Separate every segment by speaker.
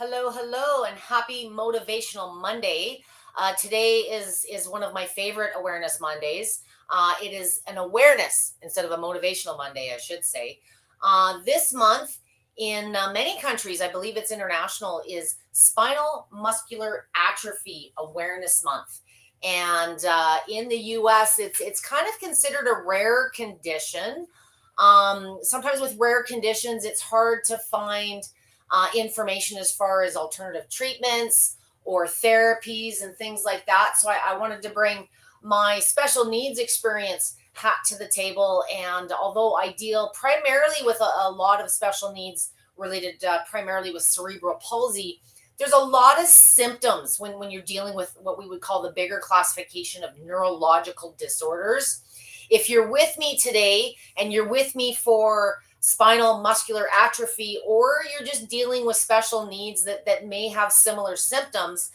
Speaker 1: Hello, hello, and happy Motivational Monday. Today is one of my favorite Awareness Mondays. It is an awareness instead of a motivational Monday, I should say. This month, in many countries, I believe it's international, is Spinal Muscular Atrophy Awareness Month. And in the U.S., it's kind of considered a rare condition. Sometimes with rare conditions, it's hard to find information as far as alternative treatments or therapies and things like that. So I wanted to bring my special needs experience hat to the table. And although I deal primarily with a lot of special needs related primarily with cerebral palsy, there's a lot of symptoms when you're dealing with what we would call the bigger classification of neurological disorders. If you're with me today and you're with me for spinal muscular atrophy, or you're just dealing with special needs that may have similar symptoms,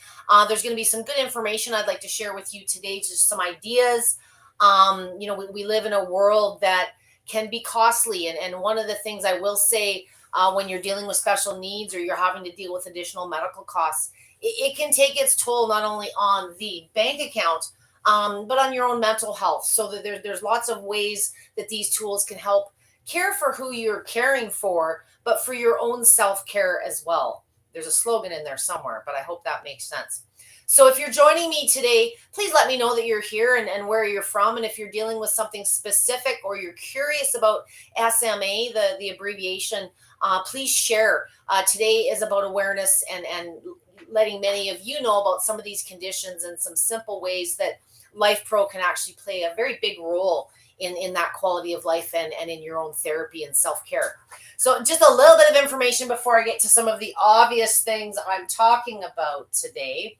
Speaker 1: there's going to be some good information I'd like to share with you today, just some ideas. We live in a world that can be costly. And one of the things I will say when you're dealing with special needs or you're having to deal with additional medical costs, it can take its toll not only on the bank account, but on your own mental health. So that there's lots of ways that these tools can help care for who you're caring for, but for your own self-care as well. There's a slogan in there somewhere, but I hope that makes sense. So if you're joining me today, please let me know that you're here and where you're from. And if you're dealing with something specific or you're curious about SMA, the abbreviation, please share. Today is about awareness and letting many of you know about some of these conditions and some simple ways that Lifepro can actually play a very big role in that quality of life and in your own therapy and self-care. So just a little bit of information before I get to some of the obvious things I'm talking about today.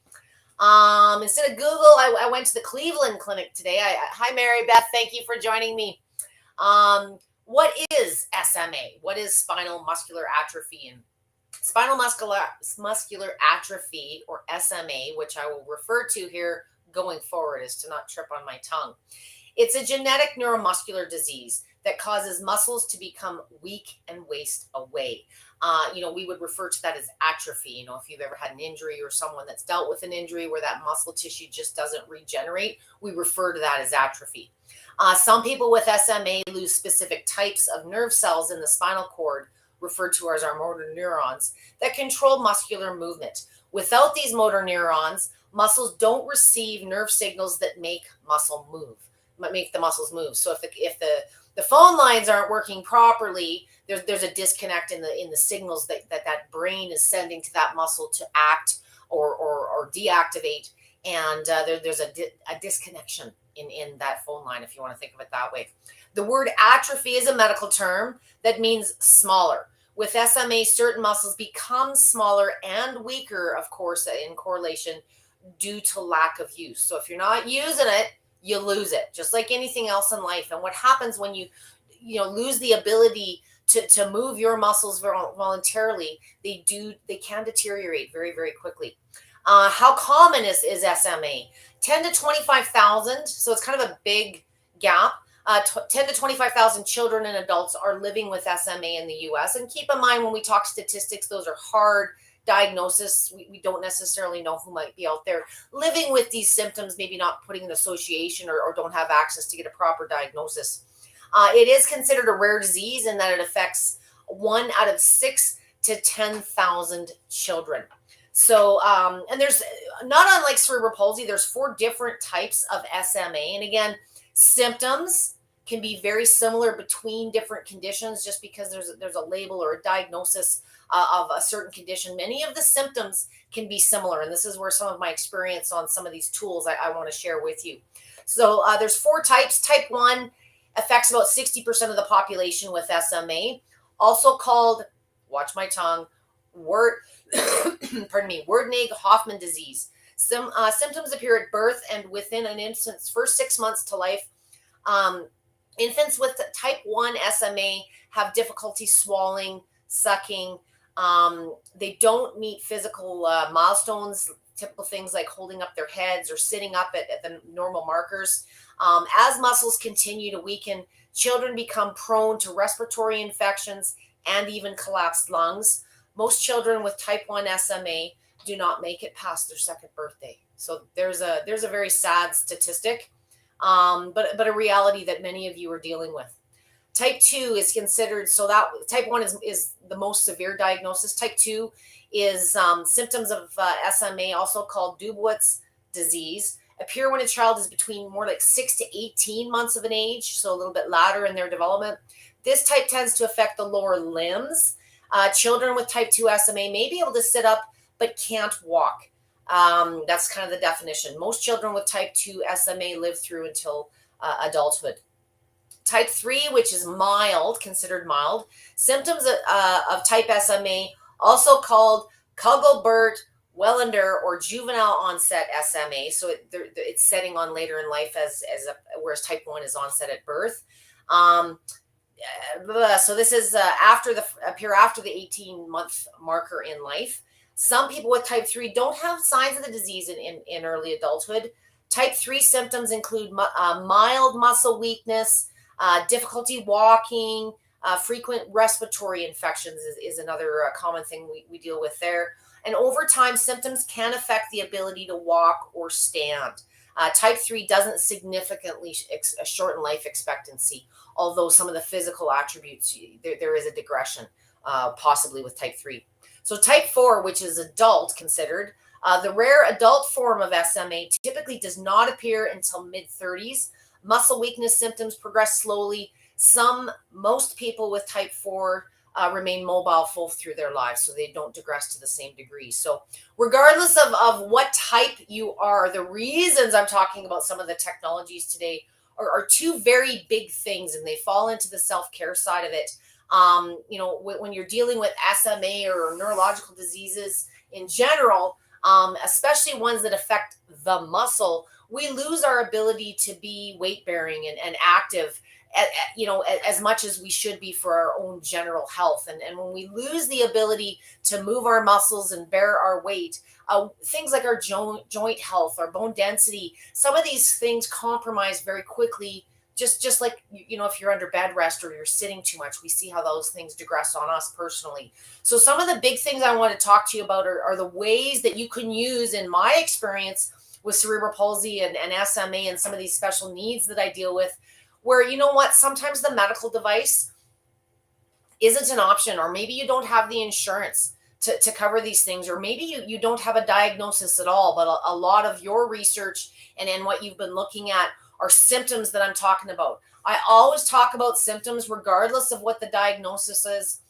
Speaker 1: Instead of Google, I went to the Cleveland Clinic today. Hi, Mary Beth. Thank you for joining me. What is SMA? What is spinal muscular atrophy? And spinal muscular atrophy, or SMA, which I will refer to here going forward is to not trip on my tongue. It's a genetic neuromuscular disease that causes muscles to become weak and waste away. We would refer to that as atrophy. If you've ever had an injury or someone that's dealt with an injury where that muscle tissue just doesn't regenerate, we refer to that as atrophy. Some people with SMA lose specific types of nerve cells in the spinal cord, referred to as our motor neurons, that control muscular movement. Without these motor neurons, muscles don't receive nerve signals that make the muscles move. So if the phone lines aren't working properly, there's a disconnect in the signals that brain is sending to that muscle to act or deactivate, and there's a disconnection in that phone line, if you want to think of it that way. The word atrophy is a medical term that means smaller. With SMA, certain muscles become smaller and weaker, of course, in correlation due to lack of use. So if you're not using it, you lose it, just like anything else in life. And what happens when you lose the ability to move your muscles voluntarily, they can deteriorate very, very quickly. How common is SMA? 10 to 25,000. So it's kind of a big gap. 10 to 25,000 children and adults are living with SMA in the US. And keep in mind, when we talk statistics, those are hard diagnosis. We don't necessarily know who might be out there living with these symptoms, maybe not putting an association or don't have access to get a proper diagnosis. It is considered a rare disease in that it affects 1 out of 6 to 10,000 children. So, and there's, not unlike cerebral palsy, there's 4 different types of SMA. And again, symptoms can be very similar between different conditions just because there's a label or a diagnosis of a certain condition. Many of the symptoms can be similar, and this is where some of my experience on some of these tools I want to share with you. So there's 4 types. Type 1 affects about 60% of the population with SMA, also called, watch my tongue, Werdnig-Hoffmann disease. Some symptoms appear at birth and within an infant's first 6 months to life. Infants with type 1 SMA have difficulty swallowing, sucking. They don't meet physical milestones, typical things like holding up their heads or sitting up at the normal markers. As muscles continue to weaken, children become prone to respiratory infections and even collapsed lungs. most children with type 1 SMA do not make it past their second birthday. So there's a very sad statistic, but a reality that many of you are dealing with. Type 2 is considered, so that type 1 is the most severe diagnosis. Type 2 is symptoms of SMA, also called Dubowitz disease, appear when a child is between more like 6 to 18 months of an age, so a little bit later in their development. This type tends to affect the lower limbs. Children with type 2 SMA may be able to sit up but can't walk. That's kind of the definition. Most children with type 2 SMA live through until adulthood. Type 3, which is mild, considered mild, symptoms of type SMA, also called Kugelbert-Welander or juvenile onset SMA. So it's setting on later in life whereas type 1 is onset at birth. So this is appear after the 18-month marker in life. Some people with type 3 don't have signs of the disease in early adulthood. Type 3 symptoms include mild muscle weakness, difficulty walking, frequent respiratory infections is another common thing we deal with there. And over time, symptoms can affect the ability to walk or stand. Type 3 doesn't significantly shorten life expectancy, although some of the physical attributes, there is a digression possibly with type 3. So type 4, which is adult considered, the rare adult form of SMA typically does not appear until mid-30s. Muscle weakness symptoms progress slowly. Most people with type 4 remain mobile full through their lives, so they don't digress to the same degree. So regardless of what type you are, the reasons I'm talking about some of the technologies today are two very big things, and they fall into the self-care side of it. When you're dealing with SMA or neurological diseases in general, especially ones that affect the muscle, we lose our ability to be weight bearing and active as much as we should be for our own general health. And when we lose the ability to move our muscles and bear our weight, things like our joint health, our bone density, some of these things compromise very quickly. Just like, if you're under bed rest or you're sitting too much, we see how those things digress on us personally. So some of the big things I want to talk to you about are the ways that you can use, in my experience with cerebral palsy and SMA and some of these special needs that I deal with, where, sometimes the medical device isn't an option, or maybe you don't have the insurance to cover these things, or maybe you don't have a diagnosis at all, but a lot of your research and what you've been looking at are symptoms that I'm talking about. I always talk about symptoms regardless of what the diagnosis is.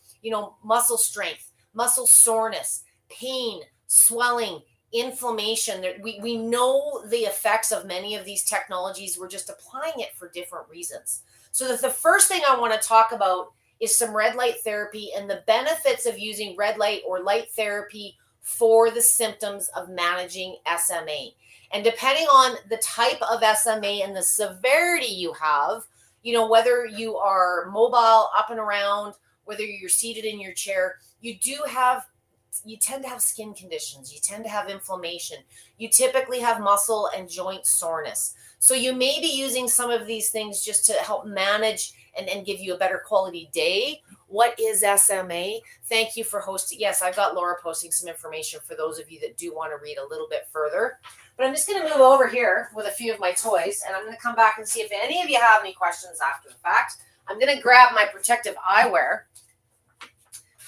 Speaker 1: Muscle strength, muscle soreness, pain, swelling, inflammation. We know the effects of many of these technologies. We're just applying it for different reasons. So the first thing I want to talk about is some red light therapy and the benefits of using red light or light therapy for the symptoms of managing SMA. And depending on the type of SMA and the severity you have, whether you are mobile, up and around, whether you're seated in your chair, you tend to have skin conditions. You tend to have inflammation. You typically have muscle and joint soreness. So you may be using some of these things just to help manage and give you a better quality day. What is SMA? Thank you for hosting. Yes, I've got Laura posting some information for those of you that do want to read a little bit further. But I'm just going to move over here with a few of my toys, and I'm going to come back and see if any of you have any questions after the fact. I'm going to grab my protective eyewear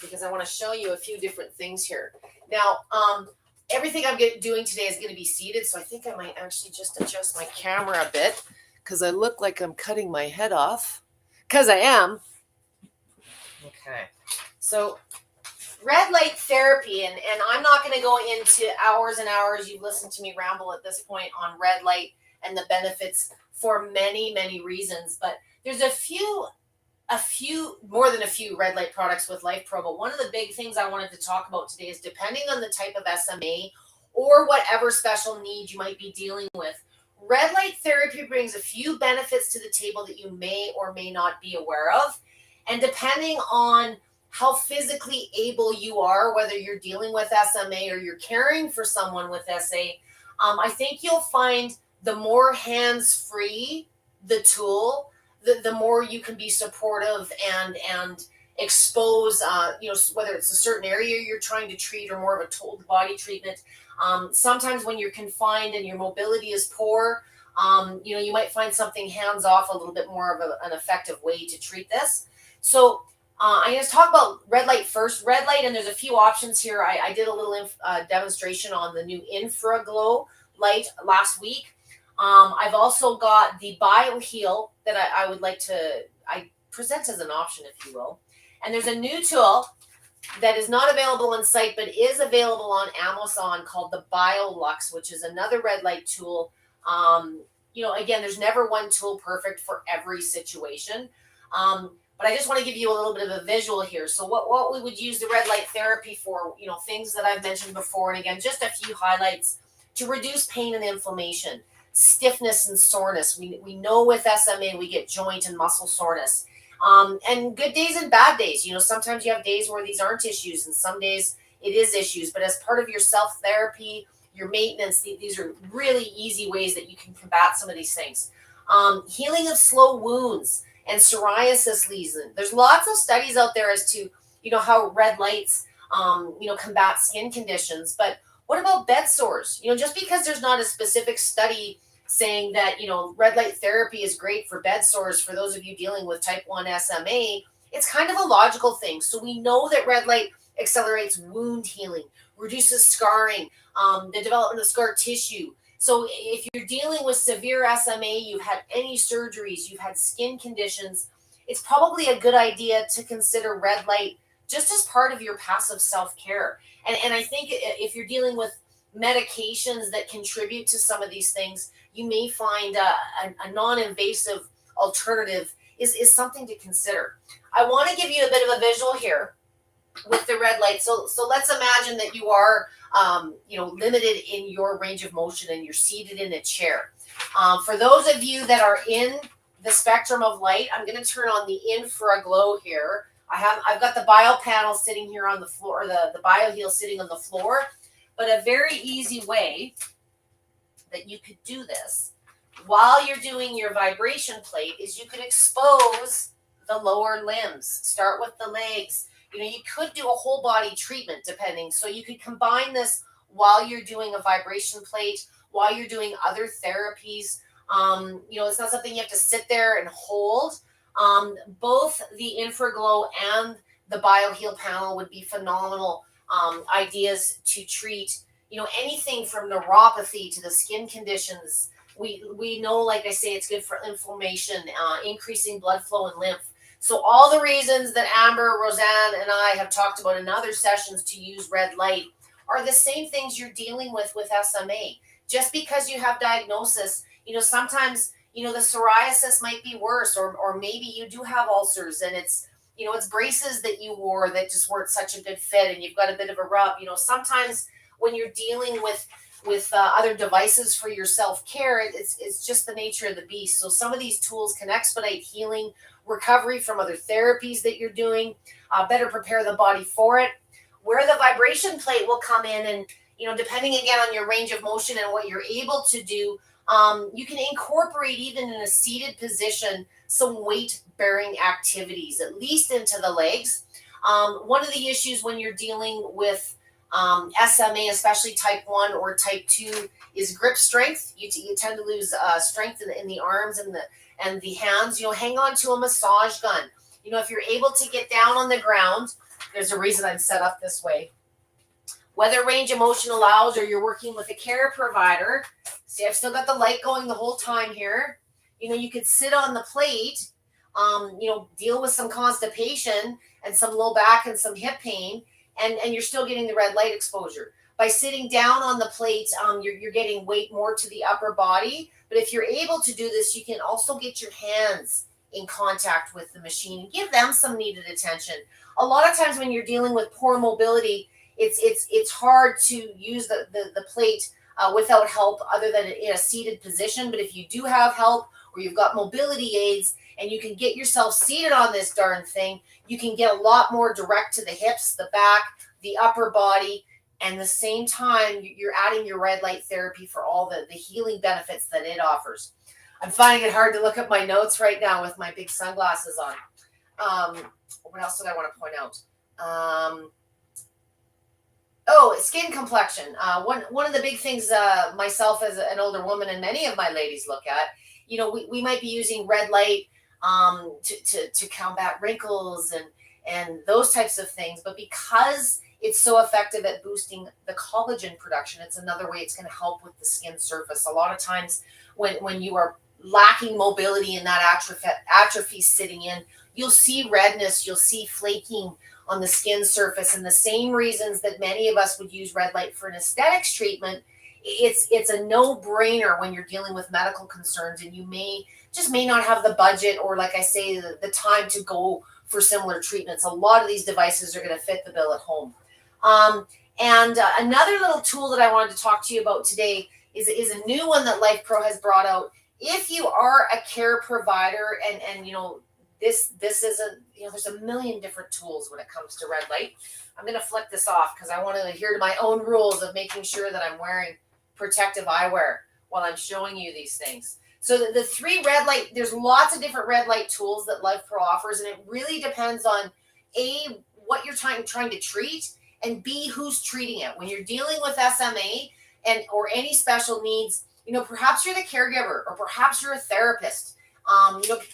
Speaker 1: because I want to show you a few different things here. Now, everything I'm doing today is going to be seated, so I think I might actually just adjust my camera a bit because I look like I'm cutting my head off, because I am. Okay, so red light therapy, and I'm not going to go into hours and hours. You've listened to me ramble at this point on red light and the benefits for many, many reasons, but there's a few, more than a few red light products with Lifepro. But one of the big things I wanted to talk about today is, depending on the type of SMA or whatever special need you might be dealing with, red light therapy brings a few benefits to the table that you may or may not be aware of. And depending on how physically able you are, whether you're dealing with SMA or you're caring for someone with SA, I think you'll find the more hands-free the tool, the more you can be supportive and expose, whether it's a certain area you're trying to treat or more of a total body treatment. Sometimes when you're confined and your mobility is poor, you might find something hands off a little bit more of an effective way to treat this. So I'm going to talk about red light first. Red light, and there's a few options here. I did a little demonstration on the new infraglow light last week. I've also got the BioHeal that I would like to present as an option, if you will. And there's a new tool that is not available on site, but is available on Amazon called the BioLux, which is another red light tool. Again, there's never one tool perfect for every situation. But I just want to give you a little bit of a visual here. So what we would use the red light therapy for, things that I've mentioned before. And again, just a few highlights to reduce pain and inflammation, stiffness and soreness. We know with SMA, we get joint and muscle soreness. And good days and bad days. Sometimes you have days where these aren't issues and some days it is issues. But as part of your self-therapy, your maintenance, these are really easy ways that you can combat some of these things. Healing of slow wounds and psoriasis lesions. There's lots of studies out there as to, how red lights, combat skin conditions. But what about bed sores? Just because there's not a specific study saying that, red light therapy is great for bed sores for those of you dealing with type 1 SMA, it's kind of a logical thing. So we know that red light accelerates wound healing, reduces scarring, the development of scar tissue. So if you're dealing with severe SMA, you've had any surgeries, you've had skin conditions, it's probably a good idea to consider red light just as part of your passive self-care. And I think if you're dealing with medications that contribute to some of these things, you may find a non-invasive alternative is something to consider. I want to give you a bit of a visual here with the red light. So let's imagine that you are limited in your range of motion and you're seated in a chair. For those of you that are in the spectrum of light, I'm going to turn on the infraglow here. I've got the bio panel sitting here on the floor, the BioHeal sitting on the floor. But a very easy way that you could do this while you're doing your vibration plate is you could expose the lower limbs. Start with the legs. You could do a whole body treatment depending. So you could combine this while you're doing a vibration plate, while you're doing other therapies. It's not something you have to sit there and hold. Both the infraglow and the BioHeal panel would be phenomenal ideas to treat, anything from neuropathy to the skin conditions. We know, like I say, it's good for inflammation, increasing blood flow and lymph. So all the reasons that Amber, Roseanne, and I have talked about in other sessions to use red light are the same things you're dealing with SMA. Just because you have diagnosis, sometimes, the psoriasis might be worse, or maybe you do have ulcers and it's braces that you wore that just weren't such a good fit and you've got a bit of a rub. Sometimes when you're dealing with other devices for your self-care, it's just the nature of the beast. So some of these tools can expedite healing, recovery from other therapies that you're doing, better prepare the body for it. Where the vibration plate will come in, and depending again on your range of motion and what you're able to do, you can incorporate, even in a seated position, some weight bearing activities, at least into the legs. One of the issues when you're dealing with SMA, especially type 1 or type 2, is grip strength. You tend to lose strength in the arms and the hands. Hang on to a massage gun. If you're able to get down on the ground, there's a reason I'm set up this way. Whether range of motion allows or you're working with a care provider. See, I've still got the light going the whole time here. You could sit on the plate, deal with some constipation and some low back and some hip pain, and you're still getting the red light exposure. By sitting down on the plate, you're getting weight more to the upper body. But if you're able to do this, you can also get your hands in contact with the machine and give them some needed attention. A lot of times when you're dealing with poor mobility, it's hard to use the plate without help other than in a seated position. But if you do have help, or you've got mobility aids and you can get yourself seated on this darn thing, you can get a lot more direct to the hips, the back, the upper body, and at the same time, you're adding your red light therapy for all the healing benefits that it offers. I'm finding it hard to look at my notes right now with my big sunglasses on. What else did I want to point out? Oh, skin complexion. One of the big things myself as an older woman and many of my ladies look at, we might be using red light to combat wrinkles and those types of things. But because it's so effective at boosting the collagen production, it's another way it's going to help with the skin surface. A lot of times when you are lacking mobility and that atrophy sitting in, you'll see redness, you'll see flaking on the skin surface, and the same reasons that many of us would use red light for an aesthetics treatment, it's a no-brainer when you're dealing with medical concerns and you may not have the budget, or like I say, the time to go for similar treatments. A lot of these devices are going to fit the bill at home. And another little tool that I wanted to talk to you about today is a new one that Lifepro has brought out. If you are a care provider and this isn't, there's a million different tools when it comes to red light. I'm going to flick this off because I want to adhere to my own rules of making sure that I'm wearing protective eyewear while I'm showing you these things. So the three red light, there's lots of different red light tools that Lifepro offers, and it really depends on A, what you're trying to treat, and B, who's treating it. When you're dealing with SMA or any special needs, perhaps you're the caregiver, or perhaps you're a therapist.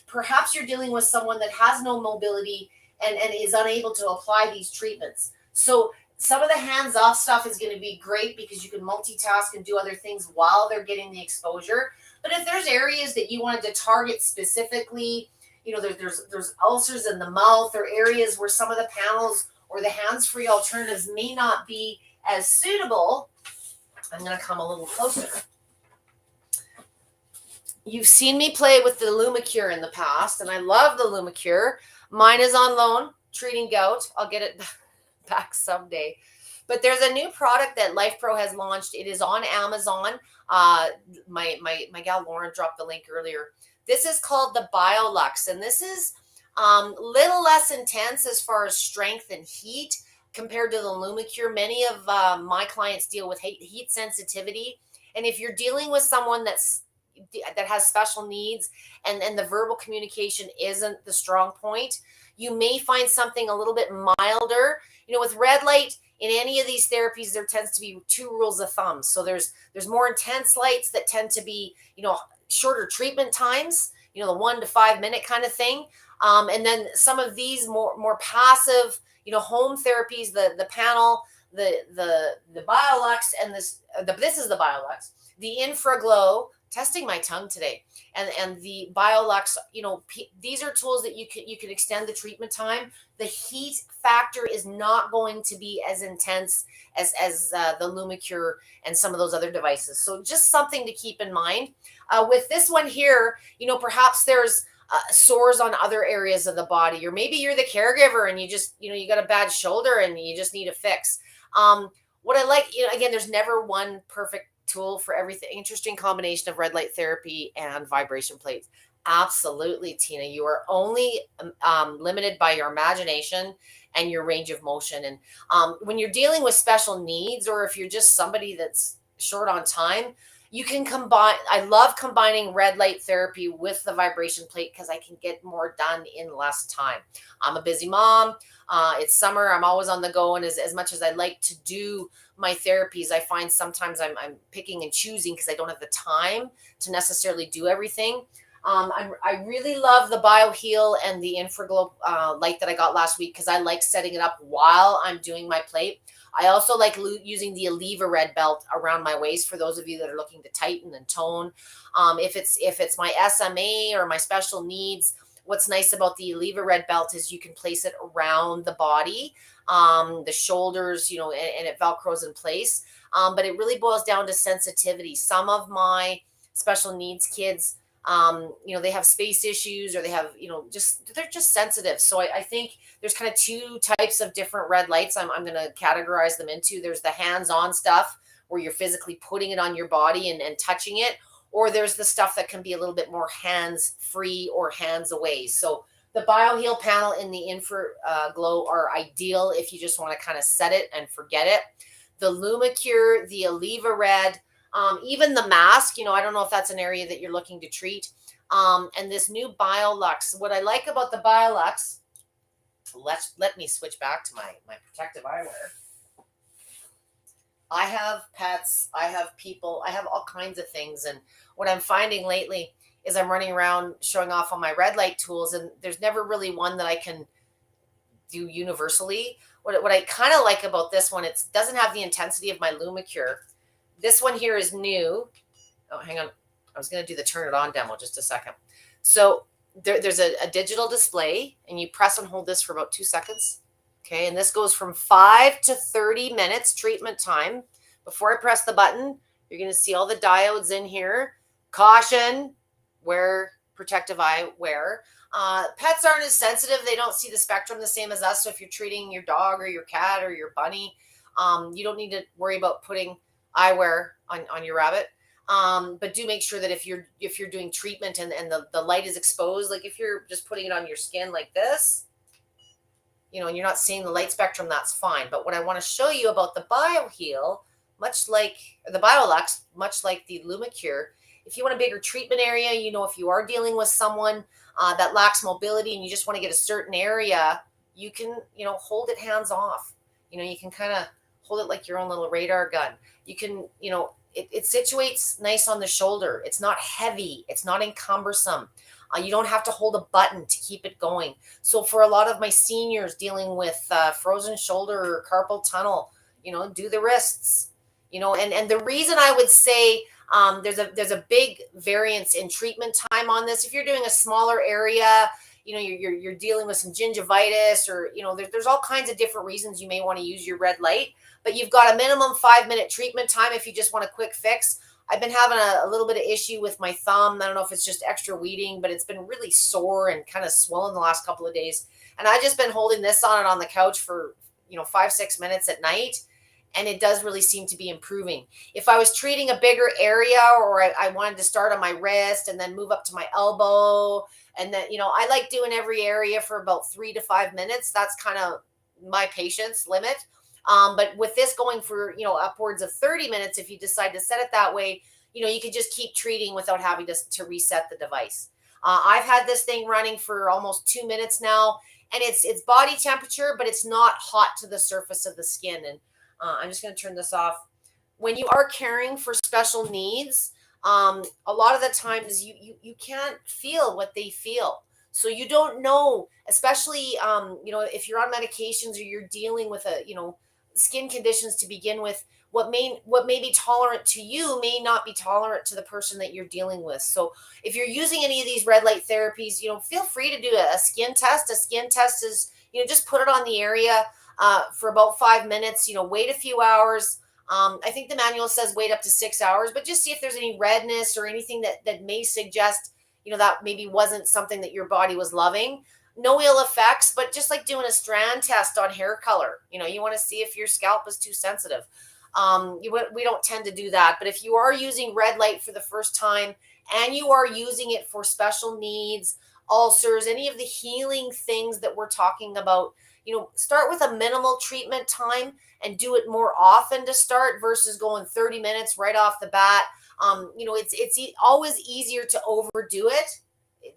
Speaker 1: Perhaps you're dealing with someone that has no mobility and is unable to apply these treatments. So some of the hands-off stuff is going to be great because you can multitask and do other things while they're getting the exposure. But if there's areas that you wanted to target specifically, there's ulcers in the mouth, or areas where some of the panels or the hands-free alternatives may not be as suitable. I'm going to come a little closer. You've seen me play with the Lumicure in the past, and I love the Lumicure. Mine is on loan, treating gout. I'll get it back someday. But there's a new product that Lifepro has launched. It is on Amazon. My gal Lauren dropped the link earlier. This is called the BioLux, and this is little less intense as far as strength and heat compared to the Lumicure. Many of my clients deal with heat sensitivity, and if you're dealing with someone that has special needs and the verbal communication isn't the strong point, you may find something a little bit milder. With red light in any of these therapies, there tends to be two rules of thumb. So there's more intense lights that tend to be, shorter treatment times, the 1 to 5 minute kind of thing. And then some of these more passive, home therapies, the panel, the BioLux, and this is the BioLux, the Infraglow, testing my tongue today, and the BioLux, these are tools that you can extend the treatment time. The heat factor is not going to be as intense as the Lumicure and some of those other devices. So just something to keep in mind. With this one here, perhaps there's sores on other areas of the body, or maybe you're the caregiver and you just, you got a bad shoulder and you just need a fix. What I like, again, there's never one perfect tool for everything. Interesting combination of red light therapy and vibration plates. Absolutely, Tina. You are only limited by your imagination and your range of motion. And when you're dealing with special needs, or if you're just somebody that's short on time, you can combine. I love combining red light therapy with the vibration plate because I can get more done in less time. I'm a busy mom. It's summer. I'm always on the go. And as much as I like to do my therapies, I find sometimes I'm picking and choosing because I don't have the time to necessarily do everything. I really love the BioHeal and the Infraglow light that I got last week because I like setting it up while I'm doing my plate. I also like using the Aleva red belt around my waist for those of you that are looking to tighten and tone. If it's my SMA or my special needs, what's nice about the Aleva red belt is you can place it around the body, the shoulders, and it Velcros in place. But it really boils down to sensitivity. Some of my special needs kids, they have space issues, or they have, they're just sensitive. So I think there's kind of two types of different red lights I'm going to categorize them into. There's the hands-on stuff where you're physically putting it on your body and touching it, or there's the stuff that can be a little bit more hands-free or hands away. So the BioHeal panel and the Infraglow are ideal if you just want to kind of set it and forget it. The Lumicure, the Aleva red, even the mask, I don't know if that's an area that you're looking to treat. And this new BioLux, what I like about the BioLux Let me switch back to my protective eyewear. I have pets, I have people, I have all kinds of things. And what I'm finding lately is I'm running around showing off on my red light tools, and there's never really one that I can do universally. What I kind of like about this one, it doesn't have the intensity of my Lumicure. This one here is new. Oh, hang on. I was going to do the turn it on demo just a second. So there's a digital display, and you press and hold this for about 2 seconds. Okay, and this goes from 5 to 30 minutes treatment time. Before I press the button, you're going to see all the diodes in here. Caution, wear protective eyewear. Pets aren't as sensitive. They don't see the spectrum the same as us. So if you're treating your dog or your cat or your bunny, you don't need to worry about putting eyewear on your rabbit. But do make sure that if you're doing treatment and the light is exposed, like if you're just putting it on your skin like this, and you're not seeing the light spectrum, that's fine. But what I want to show you about the BioHeal, much like the BioLux, much like the Lumicure, if you want a bigger treatment area, if you are dealing with someone that lacks mobility and you just want to get a certain area, you can, hold it hands off. You can kind of hold it like your own little radar gun. You can, it situates nice on the shoulder. It's not heavy. It's not encumbersome. You don't have to hold a button to keep it going. So for a lot of my seniors dealing with frozen shoulder or carpal tunnel, do the wrists, and the reason I would say there's a big variance in treatment time on this. If you're doing a smaller area, you're dealing with some gingivitis, or there's all kinds of different reasons you may want to use your red light, but you've got a minimum 5-minute treatment time if you just want a quick fix. I've been having a little bit of issue with my thumb. I don't know if it's just extra weeding, but it's been really sore and kind of swollen the last couple of days. And I've just been holding this on the couch for 5-6 minutes at night, and it does really seem to be improving. If I was treating a bigger area, or I wanted to start on my wrist and then move up to my elbow, and then I like doing every area for about 3 to 5 minutes. That's kind of my patience limit. But with this going for upwards of 30 minutes, if you decide to set it that way, you can just keep treating without having to reset the device. I've had this thing running for almost 2 minutes now, and it's body temperature, but it's not hot to the surface of the skin. And I'm just going to turn this off. When you are caring for special needs, a lot of the times you can't feel what they feel. So you don't know, especially, if you're on medications or you're dealing with skin conditions to begin with, what may be tolerant to you may not be tolerant to the person that you're dealing with. So if you're using any of these red light therapies, feel free to do a skin test. A skin test is, just put it on the area for about 5 minutes, wait a few hours. I think the manual says wait up to 6 hours, but just see if there's any redness or anything that may suggest, that maybe wasn't something that your body was loving. No ill effects, but just like doing a strand test on hair color, you want to see if your scalp is too sensitive. We don't tend to do that, but if you are using red light for the first time and you are using it for special needs, ulcers, any of the healing things that we're talking about, start with a minimal treatment time and do it more often to start versus going 30 minutes right off the bat. It's always easier to overdo it.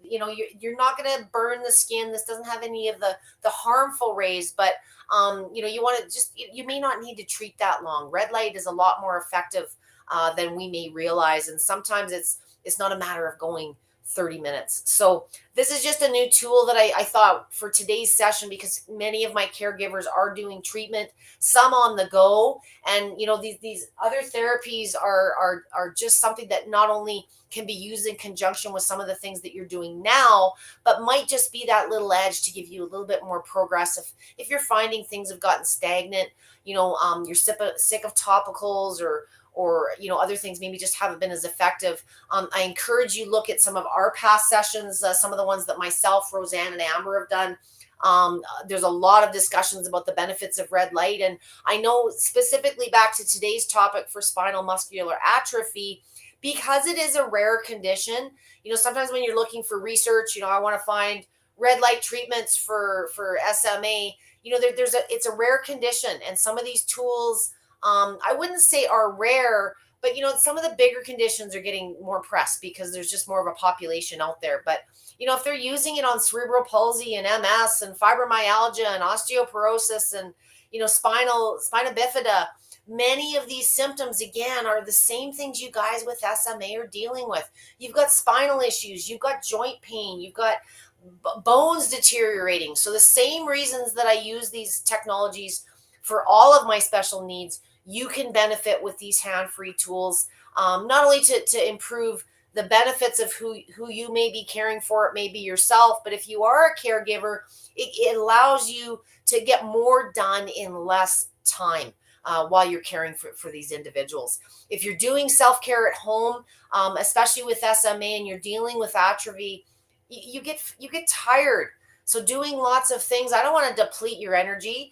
Speaker 1: You're not going to burn the skin. This doesn't have any of the harmful rays, but you want to you may not need to treat that long. Red light is a lot more effective than we may realize, and sometimes it's not a matter of going 30 minutes. So this is just a new tool that I thought for today's session, because many of my caregivers are doing treatment, some on the go, and these other therapies are just something that not only can be used in conjunction with some of the things that you're doing now, but might just be that little edge to give you a little bit more progress if you're finding things have gotten stagnant, you're sick of topicals or other things maybe just haven't been as effective. I encourage you look at some of our past sessions, some of the ones that myself, Roseanne, and Amber have done. There's a lot of discussions about the benefits of red light. And I know specifically back to today's topic for spinal muscular atrophy, because it is a rare condition, sometimes when you're looking for research, I want to find red light treatments for SMA, it's a rare condition. And some of these tools, I wouldn't say are rare, But some of the bigger conditions are getting more press because there's just more of a population out there. But if they're using it on cerebral palsy and MS and fibromyalgia and osteoporosis and spina bifida, many of these symptoms again are the same things you guys with SMA are dealing with. You've got spinal issues, you've got joint pain, you've got bones deteriorating. So the same reasons that I use these technologies for all of my special needs, you can benefit with these hand-free tools, not only to improve the benefits of who you may be caring for, it may be yourself, but if you are a caregiver, it allows you to get more done in less time. While you're caring for these individuals. If you're doing self-care at home, especially with SMA and you're dealing with atrophy, you get tired. So doing lots of things, I don't want to deplete your energy.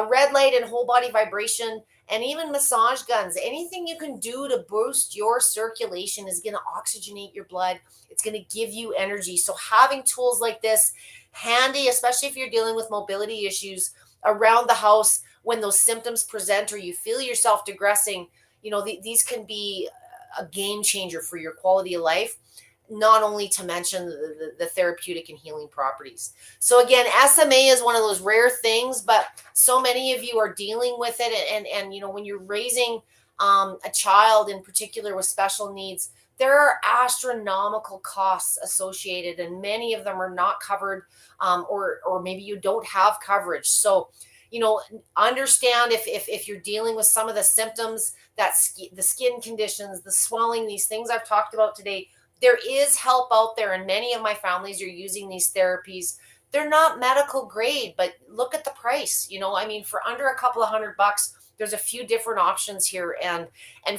Speaker 1: Red light and whole body vibration and even massage guns, anything you can do to boost your circulation is going to oxygenate your blood. It's going to give you energy. So having tools like this handy, especially if you're dealing with mobility issues around the house, when those symptoms present or you feel yourself digressing, these can be a game changer for your quality of life, not only to mention the therapeutic and healing properties. So again, SMA is one of those rare things, but so many of you are dealing with it. And when you're raising a child in particular with special needs, there are astronomical costs associated, and many of them are not covered, or maybe you don't have coverage. So understand if you're dealing with some of the symptoms, the skin conditions, the swelling, these things I've talked about today, there is help out there, and many of my families are using these therapies. They're not medical grade, but look at the price. For under a couple of $100, there's a few different options here, and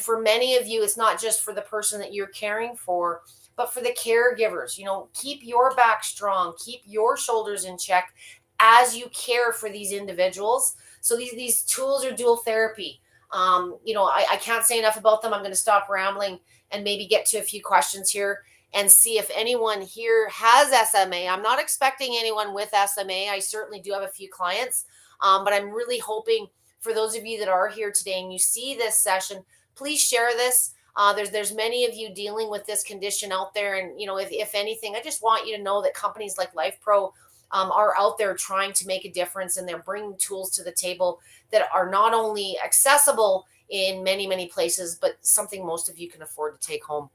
Speaker 1: for many of you, it's not just for the person that you're caring for, but for the caregivers. Keep your back strong, keep your shoulders in check as you care for these individuals. So these tools are dual therapy. I can't say enough about them. I'm going to stop rambling and maybe get to a few questions here and see if anyone here has SMA. I'm not expecting anyone with SMA. I certainly do have a few clients, but I'm really hoping for those of you that are here today and you see this session, please share this. There's many of you dealing with this condition out there. And, if anything, I just want you to know that companies like Lifepro are out there trying to make a difference, and they're bringing tools to the table that are not only accessible in many, many places, but something most of you can afford to take home.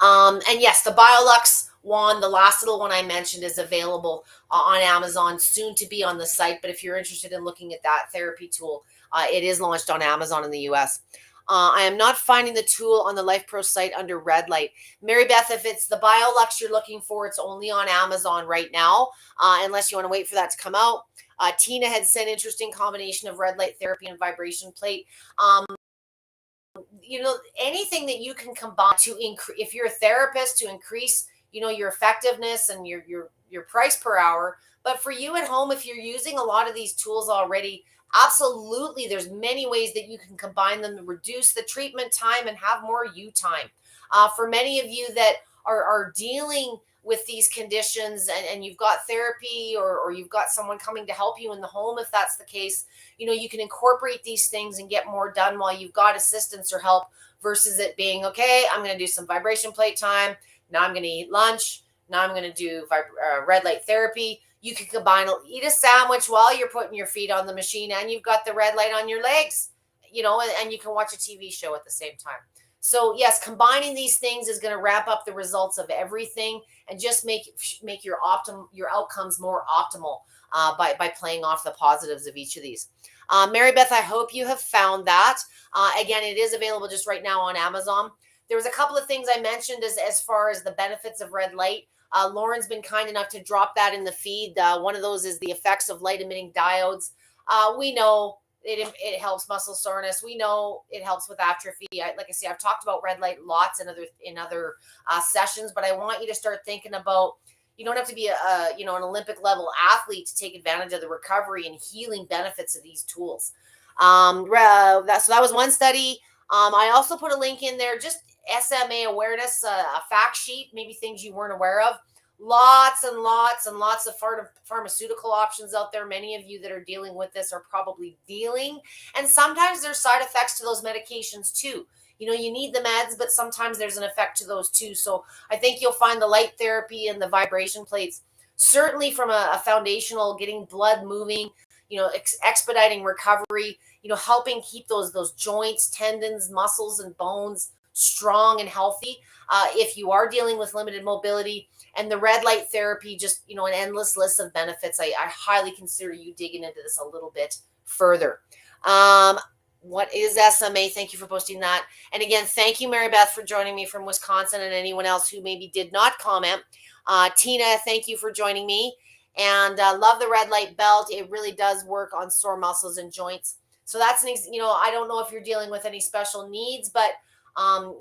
Speaker 1: And yes, the BioLux wand, the last little one I mentioned, is available on Amazon, soon to be on the site. But if you're interested in looking at that therapy tool, it is launched on Amazon in the US. I am not finding the tool on the Lifepro site under red light. Mary Beth, if it's the BioLux you're looking for, it's only on Amazon right now, unless you want to wait for that to come out. Tina had said interesting combination of red light therapy and vibration plate. Anything that you can combine to increase, if you're a therapist, to increase, your effectiveness and your price per hour. But for you at home, if you're using a lot of these tools already, absolutely, there's many ways that you can combine them to reduce the treatment time and have more you time. For many of you that are dealing with these conditions and you've got therapy or you've got someone coming to help you in the home, if that's the case, you can incorporate these things and get more done while you've got assistance or help, versus it being, okay, I'm going to do some vibration plate time. Now I'm going to eat lunch. Now I'm going to do red light therapy. You can combine, eat a sandwich while you're putting your feet on the machine, and you've got the red light on your legs, and you can watch a TV show at the same time. So yes, combining these things is going to wrap up the results of everything and just make your outcomes more optimal by playing off the positives of each of these. Mary Beth, I hope you have found that. Again, it is available just right now on Amazon. There was a couple of things I mentioned as far as the benefits of red light. Lauren's been kind enough to drop that in the feed. One of those is the effects of light emitting diodes. We know it helps muscle soreness. We know it helps with atrophy. Like I say, I've talked about red light lots in other sessions, but I want you to start thinking about, you don't have to be an Olympic level athlete to take advantage of the recovery and healing benefits of these tools. So that was one study. I also put a link in there, just SMA awareness, a fact sheet, maybe things you weren't aware of. Lots and lots and lots of pharmaceutical options out there. Many of you that are dealing with this are probably dealing, and sometimes there's side effects to those medications too. You need the meds, but sometimes there's an effect to those too. So I think you'll find the light therapy and the vibration plates, certainly from a foundational, getting blood moving, expediting recovery, helping keep those joints, tendons, muscles, and bones strong and healthy. If you are dealing with limited mobility, and the red light therapy, just an endless list of benefits. I highly consider you digging into this a little bit further. What is SMA? Thank you for posting that. And again, thank you, Mary Beth, for joining me from Wisconsin, and anyone else who maybe did not comment. Tina, thank you for joining me. And love the red light belt. It really does work on sore muscles and joints. So that's I don't know if you're dealing with any special needs, but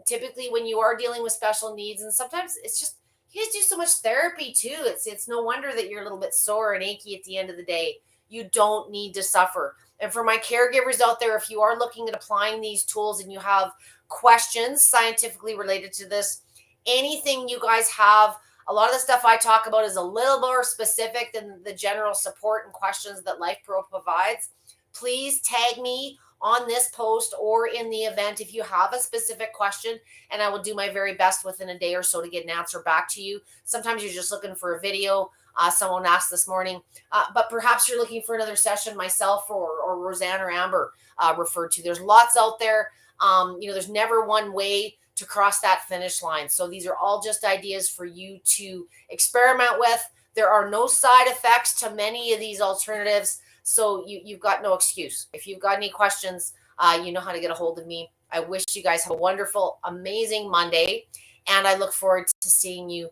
Speaker 1: typically when you are dealing with special needs, and sometimes it's just, you guys do so much therapy too. It's no wonder that you're a little bit sore and achy at the end of the day. You don't need to suffer. And for my caregivers out there, if you are looking at applying these tools and you have questions scientifically related to this, anything you guys have, a lot of the stuff I talk about is a little more specific than the general support and questions that Lifepro provides. Please tag me on this post or in the event if you have a specific question, and I will do my very best within a day or so to get an answer back to you. Sometimes you're just looking for a video. Someone asked this morning, but perhaps you're looking for another session, myself or Roseanne or Amber referred to. There's lots out there. There's never one way to cross that finish line. So these are all just ideas for you to experiment with. There are no side effects to many of these alternatives. So you've got no excuse. If you've got any questions, you know how to get a hold of me. I wish you guys have a wonderful, amazing Monday. And I look forward to seeing you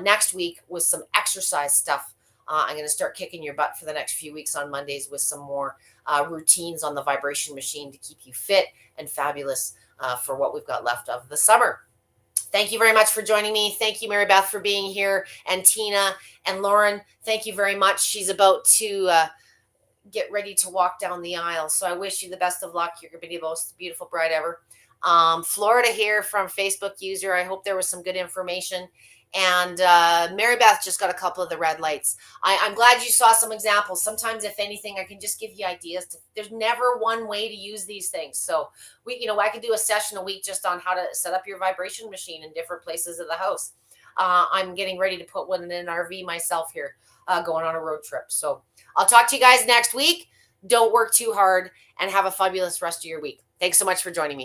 Speaker 1: next week with some exercise stuff. I'm going to start kicking your butt for the next few weeks on Mondays with some more routines on the vibration machine to keep you fit and fabulous for what we've got left of the summer. Thank you very much for joining me. Thank you, Mary Beth, for being here. And Tina and Lauren, thank you very much. She's about to get ready to walk down the aisle. So I wish you the best of luck. You're going to be the most beautiful bride ever. Florida here from Facebook user. I hope there was some good information. And Mary Beth just got a couple of the red lights. I'm glad you saw some examples. Sometimes, if anything, I can just give you ideas. There's never one way to use these things. So I could do a session a week just on how to set up your vibration machine in different places of the house. I'm getting ready to put one in an RV myself here, going on a road trip. So I'll talk to you guys next week. Don't work too hard and have a fabulous rest of your week. Thanks so much for joining me.